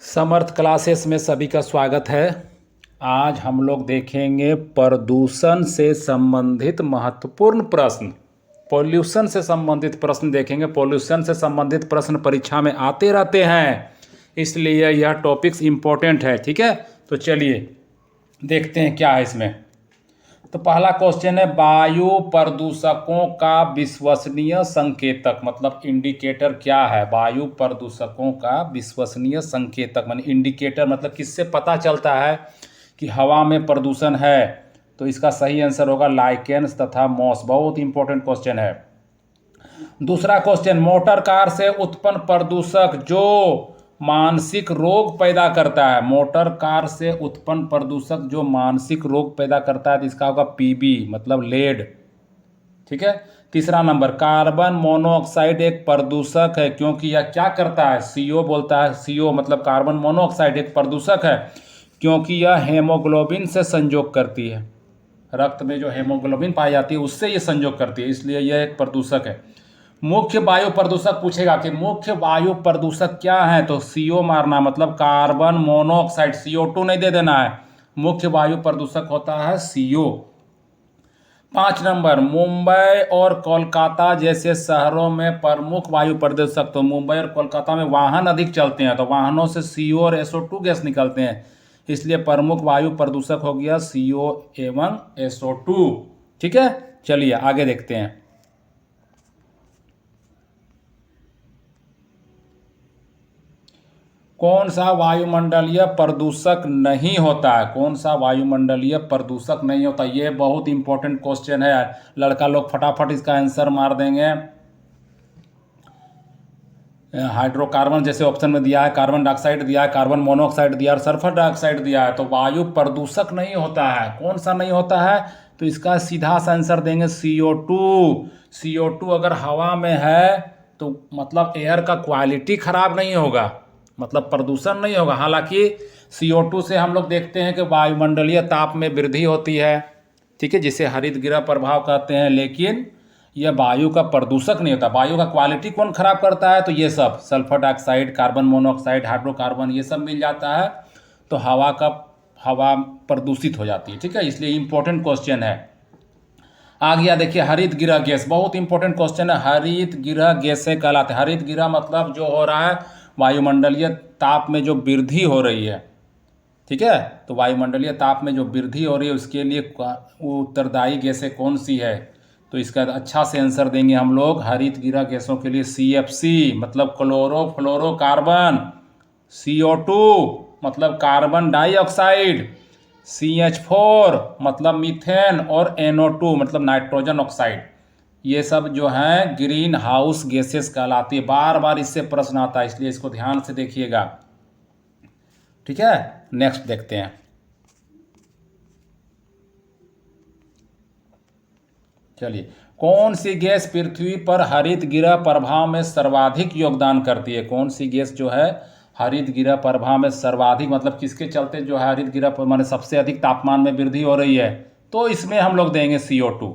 समर्थ classes में सभी का स्वागत है। आज हम लोग देखेंगे प्रदूषण से संबंधित महत्वपूर्ण प्रश्न। पॉल्यूशन से संबंधित प्रश्न देखेंगे। पॉल्यूशन से संबंधित प्रश्न परीक्षा में आते रहते हैं, इसलिए यह टॉपिक्स इम्पोर्टेंट है। ठीक है, तो चलिए देखते हैं क्या है इसमें। तो पहला क्वेश्चन है, वायु प्रदूषकों का विश्वसनीय संकेतक मतलब इंडिकेटर क्या है। वायु प्रदूषकों का विश्वसनीय संकेतक माने इंडिकेटर मतलब किससे पता चलता है कि हवा में प्रदूषण है। तो इसका सही आंसर होगा लाइकेन्स तथा मॉस। बहुत इंपॉर्टेंट क्वेश्चन है। दूसरा क्वेश्चन, मोटर कार से उत्पन्न प्रदूषक जो मानसिक रोग पैदा करता है। मोटर कार से उत्पन्न प्रदूषक जो मानसिक रोग पैदा करता है, तो इसका होगा पीबी मतलब लेड। ठीक है। तीसरा नंबर, कार्बन मोनोऑक्साइड एक प्रदूषक है क्योंकि यह क्या करता है। सीओ बोलता है, सीओ मतलब कार्बन मोनोऑक्साइड एक प्रदूषक है क्योंकि यह हेमोग्लोबिन से संयोग करती है। रक्त में जो हेमोग्लोबिन पाई जाती है उससे ये संयोग करती है, इसलिए यह एक प्रदूषक है। मुख्य वायु प्रदूषक पूछेगा कि मुख्य वायु प्रदूषक क्या है, तो सीओ मारना मतलब कार्बन मोनोऑक्साइड, CO2 नहीं दे देना है। मुख्य वायु प्रदूषक होता है सीओ। 5 नंबर, मुंबई और कोलकाता जैसे शहरों में प्रमुख वायु प्रदूषक। तो मुंबई और कोलकाता में वाहन अधिक चलते हैं, तो वाहनों से CO और SO2 गैस निकलते हैं, इसलिए प्रमुख वायु प्रदूषक हो गया CO एवं SO2। ठीक है, चलिए आगे देखते हैं। कौन सा वायुमंडलीय प्रदूषक नहीं होता है। कौन सा वायुमंडलीय प्रदूषक नहीं होता, ये बहुत इंपॉर्टेंट क्वेश्चन है। लड़का लोग फटाफट इसका आंसर मार देंगे। हाइड्रोकार्बन जैसे ऑप्शन में दिया है, कार्बन डाइऑक्साइड दिया है, कार्बन मोनोऑक्साइड दिया है और सल्फर डाइऑक्साइड दिया है, तो वायु प्रदूषक नहीं होता है। कौन सा नहीं होता है, तो इसका सीधा सा आंसर देंगे CO2। CO2 अगर हवा में है तो मतलब एयर का क्वालिटी खराब नहीं होगा, मतलब प्रदूषण नहीं होगा। हालांकि CO2 से हम लोग देखते हैं कि वायुमंडलीय ताप में वृद्धि होती है, ठीक है, जिसे हरित गृह प्रभाव कहते हैं, लेकिन यह वायु का प्रदूषक नहीं होता। वायु का क्वालिटी कौन खराब करता है, तो ये सब sulphur dioxide, carbon monoxide, hydrocarbon ये सब मिल जाता है तो हवा प्रदूषित हो जाती है। ठीक है, इसलिए इंपॉर्टेंट क्वेश्चन है। आ गया देखिए हरित गृह गैस, बहुत इंपॉर्टेंट क्वेश्चन है। हरित गृह गैसें कहलाते हैं। हरित गृह मतलब जो हो रहा है वायुमंडलीय ताप में जो वृद्धि हो रही है। ठीक है, तो वायुमंडलीय ताप में जो वृद्धि हो रही है उसके लिए उत्तरदायी गैसें कौन सी है, तो इसका अच्छा से आंसर देंगे हम लोग हरित गृह गैसों के लिए CFC मतलब क्लोरोफ्लोरोकार्बन, CO2 मतलब कार्बन डाइऑक्साइड, CH4 मतलब मीथेन और NO2 मतलब नाइट्रोजन ऑक्साइड। ये सब जो हैं ग्रीन हाउस गैसेस कहलाती है। बार बार इससे प्रश्न आता है, इसलिए इसको ध्यान से देखिएगा। ठीक है, नेक्स्ट देखते हैं। चलिए, कौन सी गैस पृथ्वी पर हरित गृह प्रभाव में सर्वाधिक योगदान करती है। कौन सी गैस जो है हरित गृह प्रभाव में सर्वाधिक मतलब किसके चलते जो है हरित गृह माने सबसे अधिक तापमान में वृद्धि हो रही है, तो इसमें हम लोग देंगे CO2।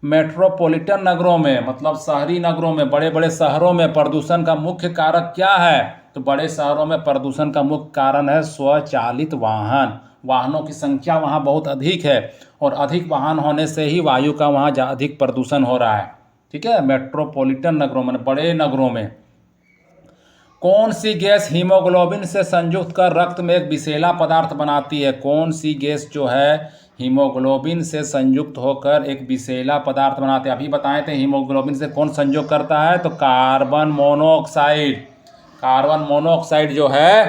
मेट्रोपॉलिटन नगरों में मतलब शहरी नगरों में, बड़े बड़े शहरों में प्रदूषण का मुख्य कारक क्या है, तो बड़े शहरों में प्रदूषण का मुख्य कारण है स्वचालित वाहन। वाहनों की संख्या वहाँ बहुत अधिक है और अधिक वाहन होने से ही वायु का वहाँ अधिक प्रदूषण हो रहा है। ठीक है, मेट्रोपॉलिटन नगरों में, बड़े नगरों में। कौन सी गैस हीमोग्लोबिन से संयुक्त कर रक्त में एक विषैला पदार्थ बनाती है। कौन सी गैस जो है हीमोग्लोबिन से संयुक्त होकर एक विषैला पदार्थ बनाते हैं। अभी बताए थे हीमोग्लोबिन से कौन संयोग करता है, तो कार्बन मोनोऑक्साइड। कार्बन मोनोऑक्साइड जो है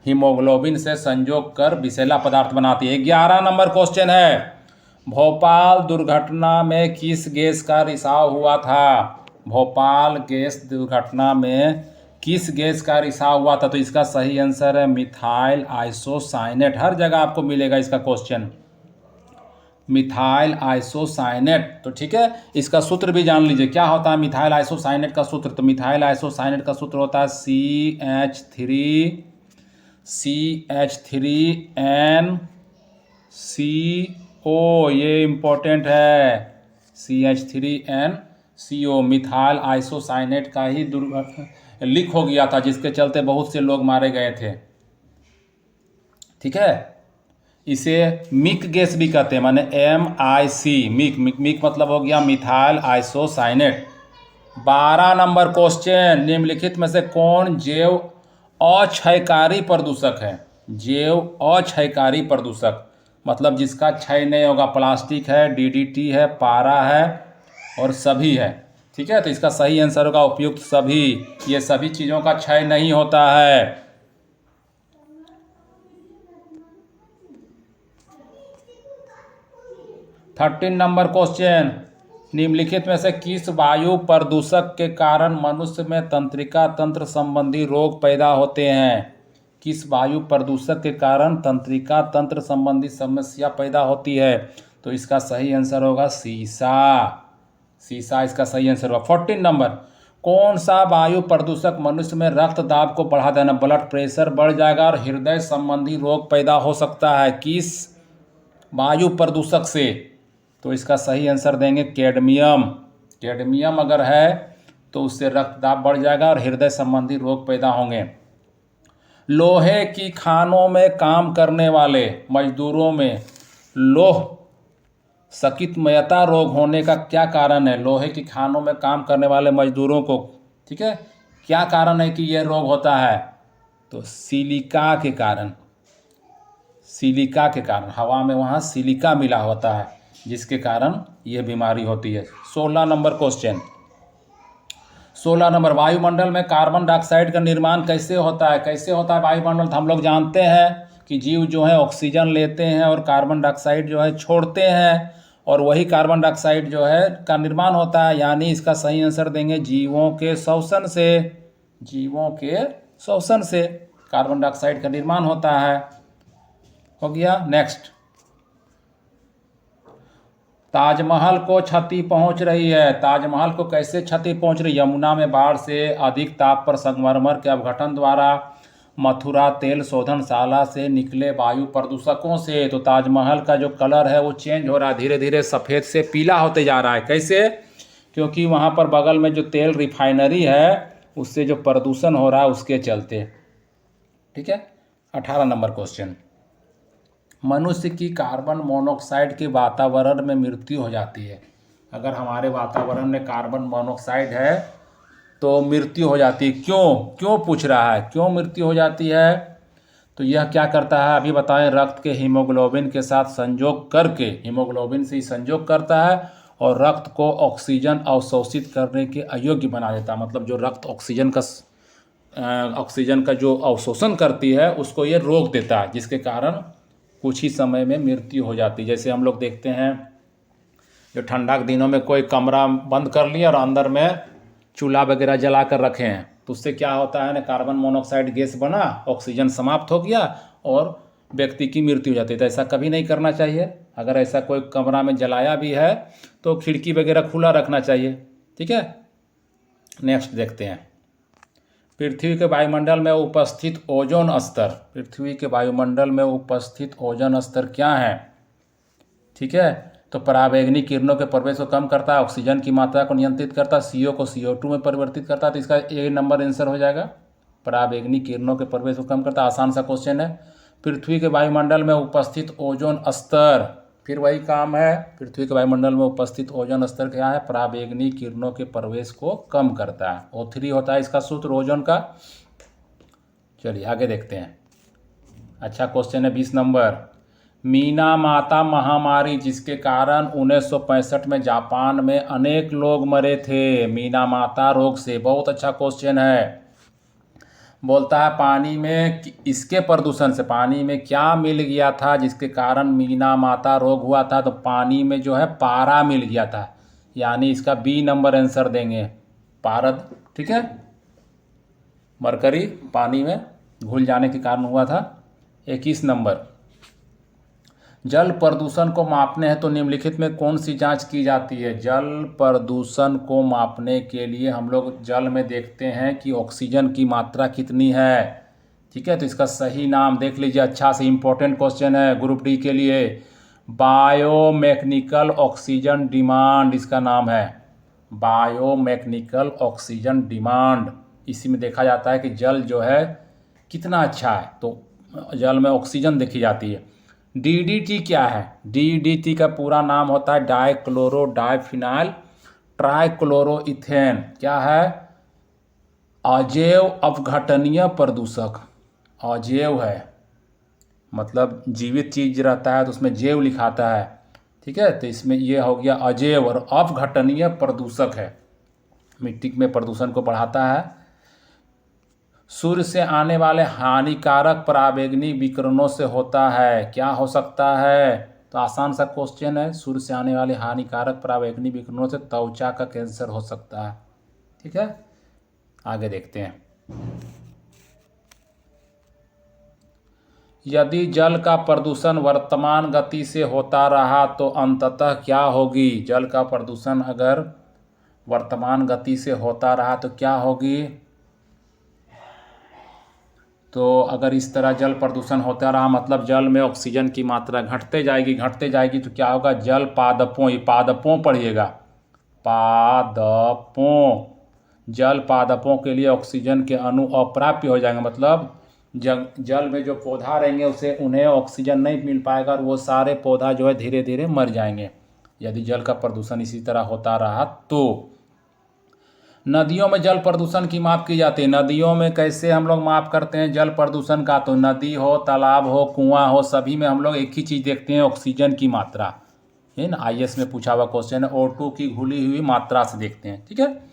हीमोग्लोबिन से संयोग कर विषैला पदार्थ बनाती है। 11 नंबर क्वेश्चन है, भोपाल दुर्घटना में किस गैस का रिसाव हुआ था। भोपाल गैस दुर्घटना में किस गैस का रिसाव हुआ था, तो इसका सही आंसर है मिथाइल आइसोसाइनेट। हर जगह आपको मिलेगा इसका क्वेश्चन, मिथाइल आइसोसाइनेट। तो ठीक है, इसका सूत्र भी जान लीजिए क्या होता है मिथाइल आइसोसाइनेट का सूत्र। तो मिथाइल आइसोसाइनेट का सूत्र होता है CH3NCO। ये इंपॉर्टेंट है, CH3NCO। मिथाइल आइसोसाइनेट का ही लीक हो गया था, जिसके चलते बहुत से लोग मारे गए थे। ठीक है, इसे मिक गैस भी कहते हैं, माने MIC, मिक मतलब हो गया मिथाइल आइसोसाइनेट। 12 नंबर क्वेश्चन, निम्नलिखित में से कौन जैव अक्षयकारी प्रदूषक है? जैव अक्षयकारी प्रदूषक मतलब जिसका क्षय नहीं होगा। प्लास्टिक है, DDT है, पारा है और सभी है। ठीक है, तो इसका सही आंसर होगा उपयुक्त सभी। ये सभी चीज़ों का क्षय नहीं होता है। 13 नंबर क्वेश्चन, निम्नलिखित में से किस वायु प्रदूषक के कारण मनुष्य में तंत्रिका तंत्र संबंधी रोग पैदा होते हैं? किस वायु प्रदूषक के कारण तंत्रिका तंत्र संबंधी समस्या पैदा होती है? तो इसका सही आंसर होगा शीशा। शीशा इसका सही आंसर होगा। 14 नंबर, कौन सा वायु प्रदूषक मनुष्य में रक्त दाब को बढ़ा देना, ब्लड प्रेशर बढ़ जाएगा और हृदय संबंधी रोग पैदा हो सकता है? किस वायु प्रदूषक से? तो इसका सही आंसर देंगे कैडमियम। कैडमियम अगर है तो उससे रक्तदाब बढ़ जाएगा और हृदय संबंधी रोग पैदा होंगे। लोहे की खानों में काम करने वाले मजदूरों में लोह सकितमयता रोग होने का क्या कारण है? लोहे की खानों में काम करने वाले मजदूरों को, ठीक है, क्या कारण है कि यह रोग होता है? तो सिलिका के कारण। सिलिका के कारण, हवा में वहाँ सिलिका मिला होता है, जिसके कारण यह बीमारी होती है। 16 नंबर क्वेश्चन, 16 नंबर, वायुमंडल में कार्बन डाइऑक्साइड का निर्माण कैसे होता है? कैसे होता है वायुमंडल? तो हम लोग जानते हैं कि जीव जो है ऑक्सीजन लेते हैं और कार्बन डाइऑक्साइड जो है छोड़ते हैं, और वही कार्बन डाइऑक्साइड जो है का निर्माण होता है। यानी इसका सही आंसर देंगे जीवों के श्वसन से। जीवों के श्वसन से कार्बन डाइऑक्साइड का निर्माण होता है। हो गया। नेक्स्ट, ताजमहल को क्षति पहुंच रही है। ताजमहल को कैसे क्षति पहुंच रही है? यमुना में बाढ़ से, अधिक ताप पर संगमरमर के अपघटन द्वारा, मथुरा तेल शोधनशाला से निकले वायु प्रदूषकों से। तो ताजमहल का जो कलर है वो चेंज हो रहा है, धीरे धीरे सफ़ेद से पीला होते जा रहा है। कैसे? क्योंकि वहाँ पर बगल में जो तेल रिफाइनरी है उससे जो प्रदूषण हो रहा है उसके चलते। ठीक है। 18 नंबर क्वेश्चन, मनुष्य की कार्बन मोनोऑक्साइड के वातावरण में मृत्यु हो जाती है। अगर हमारे वातावरण में कार्बन मोनोऑक्साइड है तो मृत्यु हो जाती है। क्यों? क्यों पूछ रहा है, क्यों मृत्यु हो जाती है? तो यह क्या करता है अभी बताएं, रक्त के हीमोग्लोबिन के साथ संयोग करके, हीमोग्लोबिन से ही संयोग करता है और रक्त को ऑक्सीजन अवशोषित करने के अयोग्य बना देता है। मतलब जो रक्त ऑक्सीजन का जो अवशोषण करती है उसको ये रोक देता है, जिसके कारण कुछ ही समय में मृत्यु हो जाती है। जैसे हम लोग देखते हैं जो ठंडा के दिनों में कोई कमरा बंद कर लिया और अंदर में चूल्हा वगैरह जला कर रखे हैं, तो उससे क्या होता है ना, कार्बन मोनोऑक्साइड गैस बना, ऑक्सीजन समाप्त हो गया और व्यक्ति की मृत्यु हो जाती है। तो ऐसा कभी नहीं करना चाहिए। अगर ऐसा कोई कमरा में जलाया भी है तो खिड़की वगैरह खुला रखना चाहिए। ठीक है। नेक्स्ट देखते हैं, पृथ्वी के वायुमंडल में उपस्थित ओजोन स्तर। पृथ्वी के वायुमंडल में उपस्थित ओजोन स्तर क्या है? ठीक है, तो पराबैंगनी किरणों के प्रवेश को कम करता है, ऑक्सीजन की मात्रा को नियंत्रित करता है, CO को CO2 में परिवर्तित करता है। तो इसका A नंबर आंसर हो जाएगा। पराबैंगनी किरणों के प्रवेश को कम करता है। आसान सा क्वेश्चन है। पृथ्वी के वायुमंडल में उपस्थित ओजोन स्तर, फिर वही काम है, पृथ्वी के वायुमंडल में उपस्थित ओजोन स्तर क्या है? पराबैंगनी किरणों के प्रवेश को कम करता है। O3 होता है इसका सूत्र ओजोन का। चलिए आगे देखते हैं। अच्छा क्वेश्चन है 20 नंबर, मीना माता महामारी जिसके कारण 1965 में जापान में अनेक लोग मरे थे, मीना माता रोग से। बहुत अच्छा क्वेश्चन है। बोलता है पानी में इसके प्रदूषण से पानी में क्या मिल गया था जिसके कारण मीना माता रोग हुआ था? तो पानी में जो है पारा मिल गया था, यानी इसका B नंबर आंसर देंगे, पारद। ठीक है, मरकरी पानी में घुल जाने के कारण हुआ था। 21 नंबर, जल प्रदूषण को मापने हैं तो निम्नलिखित में कौन सी जांच की जाती है? जल प्रदूषण को मापने के लिए हम लोग जल में देखते हैं कि ऑक्सीजन की मात्रा कितनी है। ठीक है, तो इसका सही नाम देख लीजिए, अच्छा से इंपॉर्टेंट क्वेश्चन है ग्रुप D के लिए। बायोमैकेनिकल ऑक्सीजन डिमांड इसका नाम है, बायोमैकेनिकल ऑक्सीजन डिमांड। इसी में देखा जाता है कि जल जो है कितना अच्छा है, तो जल में ऑक्सीजन देखी जाती है। डीडीटी क्या है? डीडीटी का पूरा नाम होता है डाइक्लोरो डाइफिनाइल ट्राइक्लोरोइथेन। क्या है? अजैव अपघटनीय प्रदूषक। अजैव है मतलब जीवित चीज रहता है तो उसमें जैव लिखाता है, ठीक है, तो इसमें ये हो गया अजैव, और अपघटनीय प्रदूषक है, मिट्टी में प्रदूषण को बढ़ाता है। सूर्य से आने वाले हानिकारक पराबैंगनी विकिरणों से होता है। क्या हो सकता है? तो आसान सा क्वेश्चन है। सूर्य से आने वाले हानिकारक पराबैंगनी विकिरणों से त्वचा का कैंसर हो सकता है, ठीक है। आगे देखते हैं। यदि जल का प्रदूषण वर्तमान गति से होता रहा तो अंततः क्या होगी? जल का प्रदूषण अगर वर्तमान गति से होता रहा तो क्या होगी? तो अगर इस तरह जल प्रदूषण होता रहा मतलब जल में ऑक्सीजन की मात्रा घटते जाएगी तो क्या होगा? जल पादपों, ये पादपों पढ़िएगा, पादपों, जल पादपों के लिए ऑक्सीजन के अणु अप्राप्य हो जाएंगे, मतलब जल में जो पौधा रहेंगे उसे उन्हें ऑक्सीजन नहीं मिल पाएगा और वो सारे पौधा जो है धीरे धीरे मर जाएंगे यदि जल का प्रदूषण इसी तरह होता रहा तो। नदियों में जल प्रदूषण की माप की जाती है। नदियों में कैसे हम लोग माप करते हैं जल प्रदूषण का? तो नदी हो, तालाब हो, कुआं हो, सभी में हम लोग एक ही चीज़ देखते हैं, ऑक्सीजन की मात्रा, है ना। आईएएस में पूछा हुआ क्वेश्चन है, O2 की घुली हुई मात्रा से देखते हैं, ठीक है।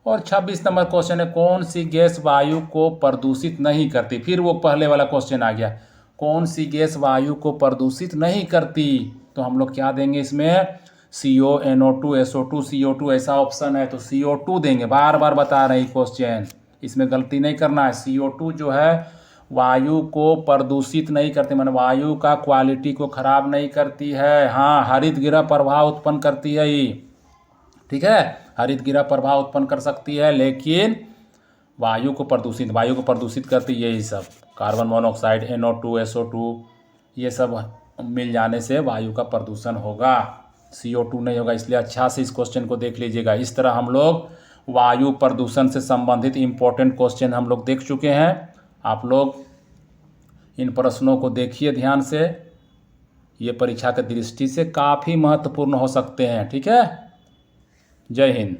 और 26 नंबर क्वेश्चन है, कौन सी गैस वायु को प्रदूषित नहीं करती? फिर वो पहले वाला क्वेश्चन आ गया, कौन सी गैस वायु को प्रदूषित नहीं करती? तो हम लोग क्या देंगे इसमें? CO, NO2, SO2, CO2 ऐसा ऑप्शन है तो CO2 देंगे। बार बार बता रहे हैं क्वेश्चन, इसमें गलती नहीं करना है। CO2 जो है वायु को प्रदूषित नहीं करती, माने वायु का क्वालिटी को खराब नहीं करती है। हाँ, हरित गृह प्रभाव उत्पन्न करती है ये, ठीक है, हरित गृह प्रभाव उत्पन्न कर सकती है, लेकिन वायु को प्रदूषित करती है यही सब, कार्बन मोनोऑक्साइड, NO2, SO2 ये सब मिल जाने से वायु का प्रदूषण होगा, CO2 नहीं होगा। इसलिए अच्छा से इस क्वेश्चन को देख लीजिएगा। इस तरह हम लोग वायु प्रदूषण से संबंधित इम्पोर्टेंट क्वेश्चन हम लोग देख चुके हैं। आप लोग इन प्रश्नों को देखिए ध्यान से, ये परीक्षा की दृष्टि से काफ़ी महत्वपूर्ण हो सकते हैं, ठीक है। जय हिंद।